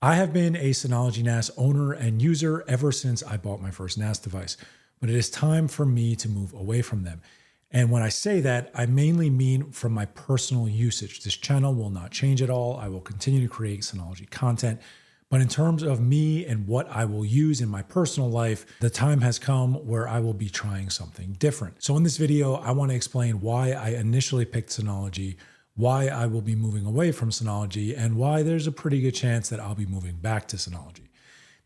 I have been a Synology NAS owner and user ever since I bought my first NAS device, but it is time for me to move away from them. And when I say that, I mainly mean from my personal usage. This channel will not change at all. I will continue to create Synology content. But in terms of me and what I will use in my personal life, the time has come where I will be trying something different. So in this video, I want to explain why I initially picked Synology, why I will be moving away from Synology, and why there's a pretty good chance that I'll be moving back to Synology.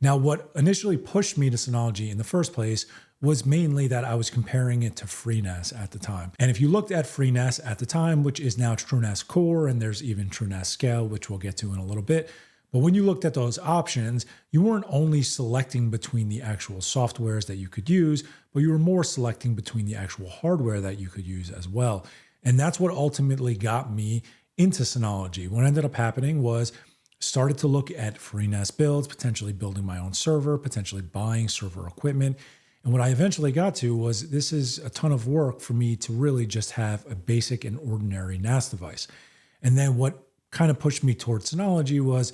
Now, what initially pushed me to Synology in the first place was mainly that I was comparing it to FreeNAS at the time. And if you looked at FreeNAS at the time, which is now TrueNAS Core, and there's even TrueNAS Scale, which we'll get to in a little bit, but when you looked at those options, you weren't only selecting between the actual softwares that you could use, but you were more selecting between the actual hardware that you could use as well. And that's what ultimately got me into Synology. What ended up happening was started to look at FreeNAS builds, potentially building my own server, potentially buying server equipment. And what I eventually got to was this is a ton of work for me to really just have a basic and ordinary NAS device. And then what kind of pushed me towards Synology was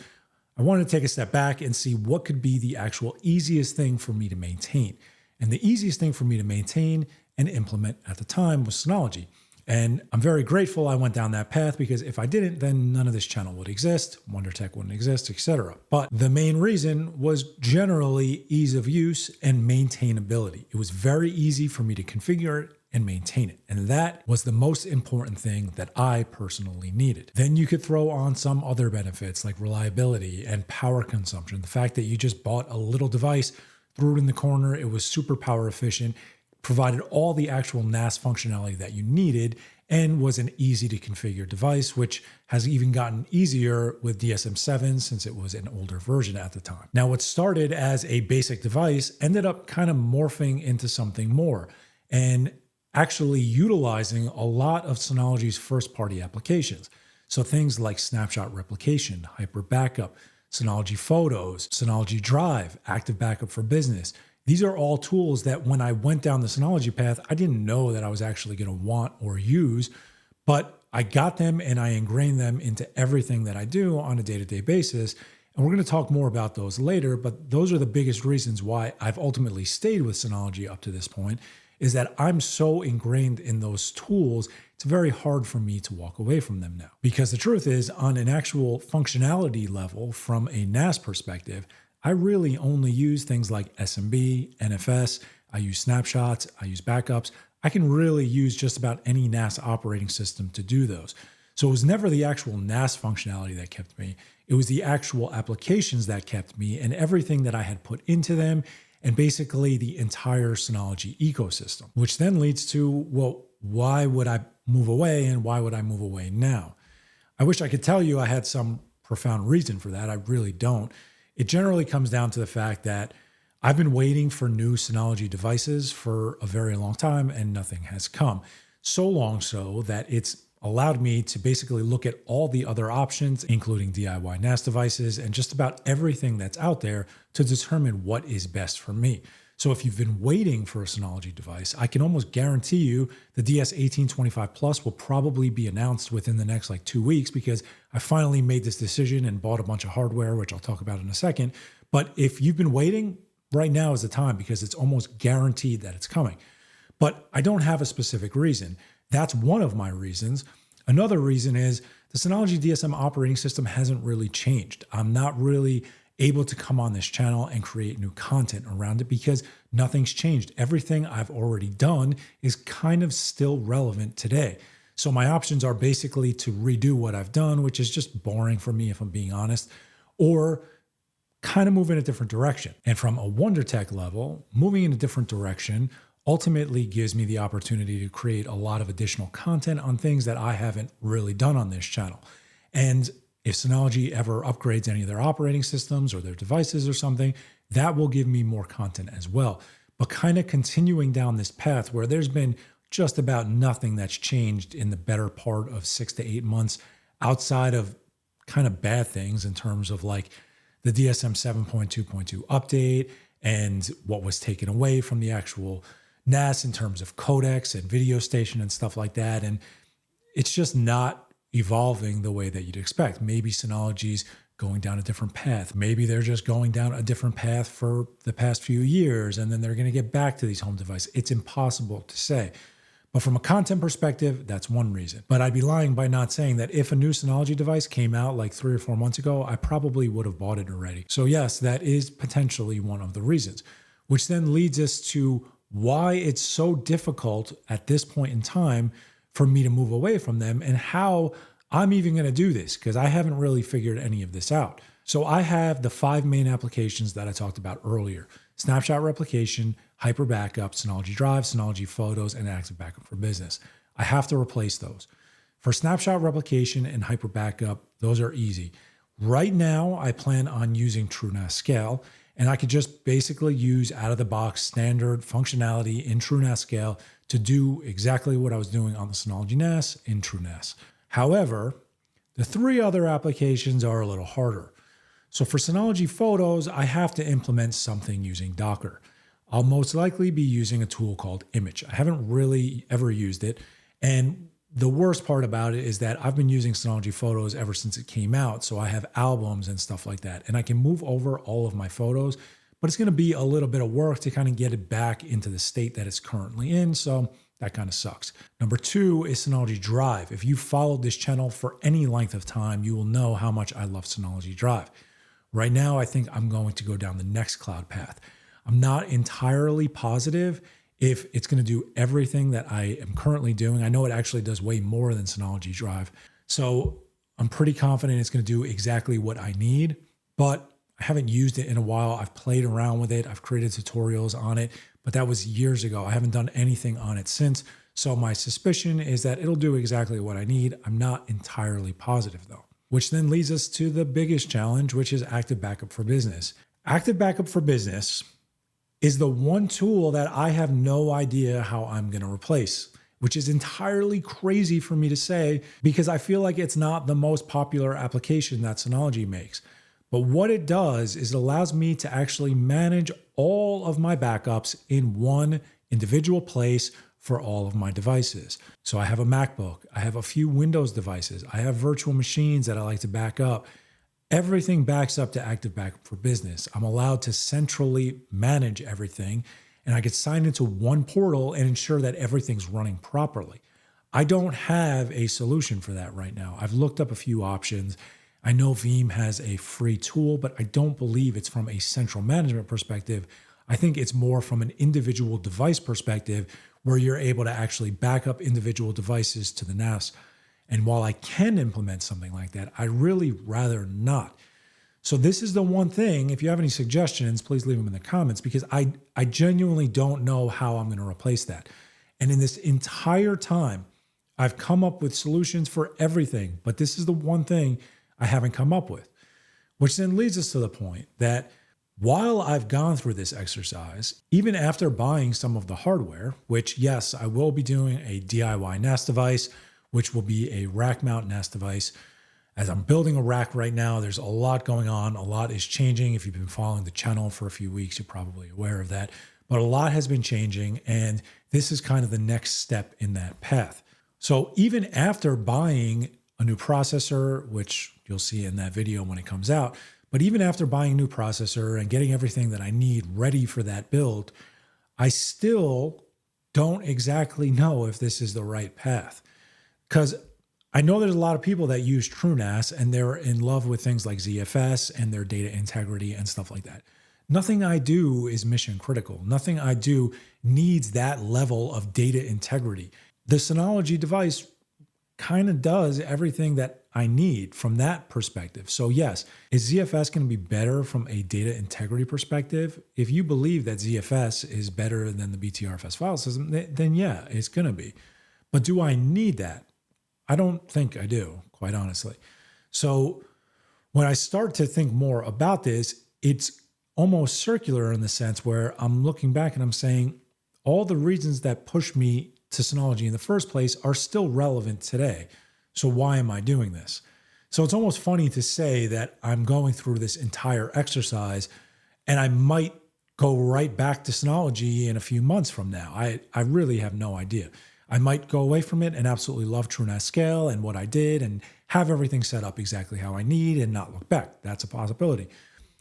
I wanted to take a step back and see what could be the actual easiest thing for me to maintain. And the easiest thing for me to maintain and implement at the time was Synology. And I'm very grateful I went down that path, because if I didn't, then none of this channel would exist, WunderTech wouldn't exist, etc. But the main reason was generally ease of use and maintainability. It was very easy for me to configure it and maintain it. And that was the most important thing that I personally needed. Then you could throw on some other benefits like reliability and power consumption. The fact that you just bought a little device, threw it in the corner, it was super power efficient, provided all the actual NAS functionality that you needed, and was an easy to configure device, which has even gotten easier with DSM-7 since it was an older version at the time. Now, what started as a basic device ended up kind of morphing into something more and actually utilizing a lot of Synology's first-party applications. So things like snapshot replication, hyper backup, Synology Photos, Synology Drive, Active Backup for Business. These are all tools that when I went down the Synology path, I didn't know that I was actually going to want or use, but I got them and I ingrained them into everything that I do on a day-to-day basis. And we're going to talk more about those later, but those are the biggest reasons why I've ultimately stayed with Synology up to this point, is that I'm so ingrained in those tools, it's very hard for me to walk away from them now. Because the truth is, on an actual functionality level, from a NAS perspective, I really only use things like SMB, NFS, I use snapshots, I use backups. I can really use just about any NAS operating system to do those. So it was never the actual NAS functionality that kept me. It was the actual applications that kept me and everything that I had put into them, and basically the entire Synology ecosystem, which then leads to, well, why would I move away, and why would I move away now? I wish I could tell you I had some profound reason for that. I really don't. It generally comes down to the fact that I've been waiting for new Synology devices for a very long time and nothing has come. So long so that it's allowed me to basically look at all the other options, including DIY NAS devices and just about everything that's out there, to determine what is best for me. So if you've been waiting for a Synology device, I can almost guarantee you the DS1825 Plus will probably be announced within the next 2 weeks, because I finally made this decision and bought a bunch of hardware, which I'll talk about in a second. But if you've been waiting, right now is the time, because it's almost guaranteed that it's coming. But I don't have a specific reason. That's one of my reasons. Another reason is the Synology DSM operating system hasn't really changed. I'm not really able to come on this channel and create new content around it because nothing's changed. Everything I've already done is kind of still relevant today. So my options are basically to redo what I've done, which is just boring for me if I'm being honest, or kind of move in a different direction. And from a WunderTech level, moving in a different direction ultimately gives me the opportunity to create a lot of additional content on things that I haven't really done on this channel. And if Synology ever upgrades any of their operating systems or their devices or something, that will give me more content as well. But kind of continuing down this path where there's been just about nothing that's changed in the better part of 6 to 8 months, outside of kind of bad things in terms of the DSM 7.2.2 update and what was taken away from the actual NAS in terms of codecs and video station and stuff like that. And it's just not evolving the way that you'd expect. Maybe Synology's going down a different path. Maybe they're just going down a different path for the past few years, and then they're going to get back to these home devices. It's impossible to say. But from a content perspective, that's one reason. But I'd be lying by not saying that if a new Synology device came out like 3 or 4 months ago, I probably would have bought it already. So yes, that is potentially one of the reasons, which then leads us to why it's so difficult at this point in time for me to move away from them and how I'm even going to do this, because I haven't really figured any of this out. So I have the 5 main applications that I talked about earlier: Snapshot Replication, Hyper Backup, Synology Drive, Synology Photos, and Active Backup for Business. I have to replace those. For Snapshot Replication and Hyper Backup, those are easy. Right now, I plan on using TrueNAS Scale, and I could just basically use out-of-the-box standard functionality in TrueNAS Scale to do exactly what I was doing on the Synology NAS in TrueNAS. However, the 3 other applications are a little harder. So for Synology Photos, I have to implement something using Docker. I'll most likely be using a tool called Image. I haven't really ever used it. And the worst part about it is that I've been using Synology Photos ever since it came out. So I have albums and stuff like that. And I can move over all of my photos, but it's going to be a little bit of work to kind of get it back into the state that it's currently in. So that kind of sucks. Number 2 is Synology Drive. If you followed this channel for any length of time, you will know how much I love Synology Drive. Right now, I think I'm going to go down the Nextcloud path. I'm not entirely positive if it's going to do everything that I am currently doing. I know it actually does way more than Synology Drive. So I'm pretty confident it's going to do exactly what I need, but I haven't used it in a while. I've played around with it. I've created tutorials on it, but that was years ago. I haven't done anything on it since. So my suspicion is that it'll do exactly what I need. I'm not entirely positive though, which then leads us to the biggest challenge, which is Active Backup for Business. Active Backup for Business is the one tool that I have no idea how I'm going to replace, which is entirely crazy for me to say because I feel like it's not the most popular application that Synology makes. But what it does is it allows me to actually manage all of my backups in one individual place for all of my devices. So I have a MacBook, I have a few Windows devices, I have virtual machines that I like to back up. Everything backs up to Active Backup for Business. I'm allowed to centrally manage everything, and I can sign into one portal and ensure that everything's running properly. I don't have a solution for that right now. I've looked up a few options. I know Veeam has a free tool, but I don't believe it's from a central management perspective. I think it's more from an individual device perspective where you're able to actually back up individual devices to the NAS. And while I can implement something like that, I really rather not. So this is the one thing, if you have any suggestions, please leave them in the comments because I genuinely don't know how I'm going to replace that. And in this entire time, I've come up with solutions for everything, but this is the one thing I haven't come up with, which then leads us to the point that while I've gone through this exercise, even after buying some of the hardware, which yes, I will be doing a DIY NAS device, which will be a rack mount NAS device. As I'm building a rack right now, there's a lot going on. A lot is changing. If you've been following the channel for a few weeks, you're probably aware of that. But a lot has been changing, and this is kind of the next step in that path. So even after buying a new processor, which you'll see in that video when it comes out, but even after buying a new processor and getting everything that I need ready for that build, I still don't exactly know if this is the right path. Because I know there's a lot of people that use TrueNAS and they're in love with things like ZFS and their data integrity and stuff like that. Nothing I do is mission critical. Nothing I do needs that level of data integrity. The Synology device kind of does everything that I need from that perspective. So yes, is ZFS going to be better from a data integrity perspective? If you believe that ZFS is better than the BTRFS file system, then yeah, it's going to be. But do I need that? I don't think I do, quite honestly. So when I start to think more about this, it's almost circular in the sense where I'm looking back and I'm saying all the reasons that pushed me to Synology in the first place are still relevant today. So why am I doing this? So it's almost funny to say that I'm going through this entire exercise and I might go right back to Synology in a few months from now. I really have no idea. I might go away from it and absolutely love TrueNAS Scale and what I did and have everything set up exactly how I need and not look back. That's a possibility.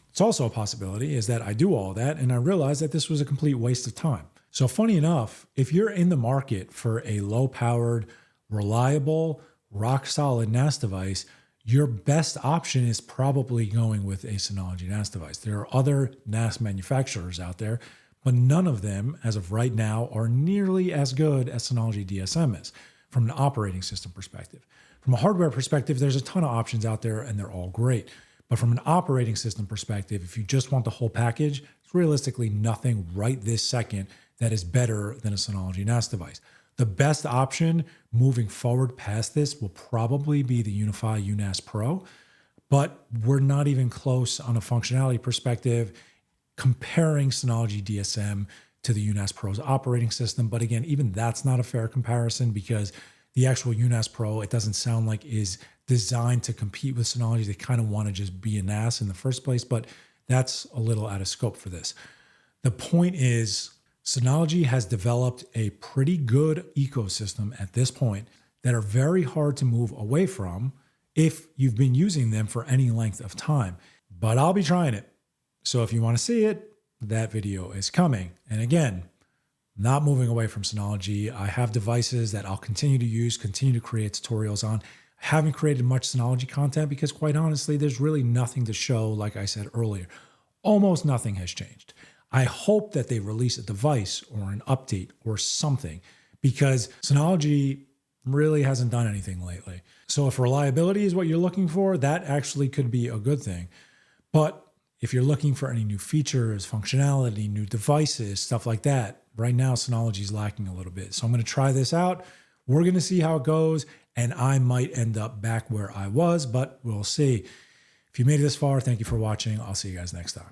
It's also a possibility is that I do all that and I realize that this was a complete waste of time. So funny enough, if you're in the market for a low-powered, reliable, rock-solid NAS device, your best option is probably going with a Synology NAS device. There are other NAS manufacturers out there, but none of them, as of right now, are nearly as good as Synology DSM is from an operating system perspective. From a hardware perspective, there's a ton of options out there and they're all great. But from an operating system perspective, if you just want the whole package, it's realistically nothing right this second that is better than a Synology NAS device. The best option moving forward past this will probably be the Unify UNAS Pro, but we're not even close on a functionality perspective comparing Synology DSM to the UNAS Pro's operating system. But again, even that's not a fair comparison because the actual UNAS Pro, it doesn't sound like is designed to compete with Synology. They kind of want to just be a NAS in the first place, but that's a little out of scope for this. The point is, Synology has developed a pretty good ecosystem at this point that are very hard to move away from if you've been using them for any length of time. But I'll be trying it. So if you want to see it, that video is coming. And again, not moving away from Synology. I have devices that I'll continue to use, continue to create tutorials on. I haven't created much Synology content because quite honestly, there's really nothing to show, like I said earlier. Almost nothing has changed. I hope that they release a device or an update or something because Synology really hasn't done anything lately. So if reliability is what you're looking for, that actually could be a good thing. But if you're looking for any new features, functionality, new devices, stuff like that, right now Synology is lacking a little bit. So I'm going to try this out. We're going to see how it goes, and I might end up back where I was, but we'll see. If you made it this far, thank you for watching. I'll see you guys next time.